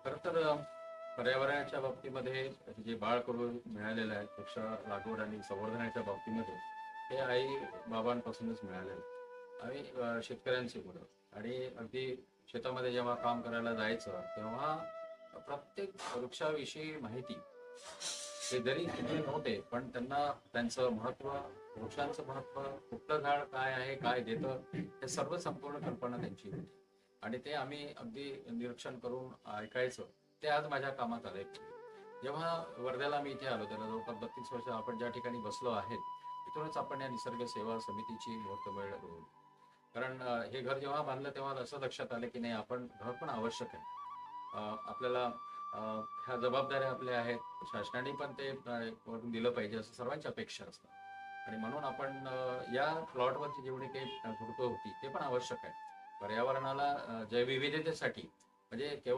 खरं तर पर्यावरणाच्या बाबतीमध्ये जे बाळ करून मिळालेलं आहे वृक्ष लागवड आणि संवर्धनाच्या बाबतीमध्ये हे आई बाबांपासूनच मिळालेलं आहे. आम्ही शेतकऱ्यांची मुलं आणि अगदी शेतामध्ये जेव्हा काम करायला जायचं तेव्हा प्रत्येक वृक्षाविषयी माहिती ते जरी शिकले नव्हते पण त्यांना त्यांचं महत्व, वृक्षांचं महत्व, कुठलं झाड काय आहे, काय देतं, हे सर्व संपूर्ण कल्पना त्यांची होती. आणि ते आम्ही अगदी निरीक्षण करून ऐकायचं. ते आज माझ्या कामात आलंय. जेव्हा वर्ध्याला मी इथे आलो त्याला जवळपास 32 वर्ष आपण ज्या ठिकाणी बसलो आहेत तिथूनच आपण या निसर्ग सेवा समितीची मुहूर्तमेढ रोवली. कारण हे घर जेव्हा बांधलं तेव्हा असं लक्षात आलं की नाही आपण घर पण आवश्यक आहे. आपल्याला अ, ह्या जबाबदाऱ्या आपल्या आहेत. शासनाने पण ते करून दिलं पाहिजे असं सर्वांची अपेक्षा असतात. आणि म्हणून आपण या प्लॉटवरची जेवढी काही झुडपं होती ते पण आवश्यक आहे. पर्यावरणाला जैवविविधतेसाठी म्हणजे केवळ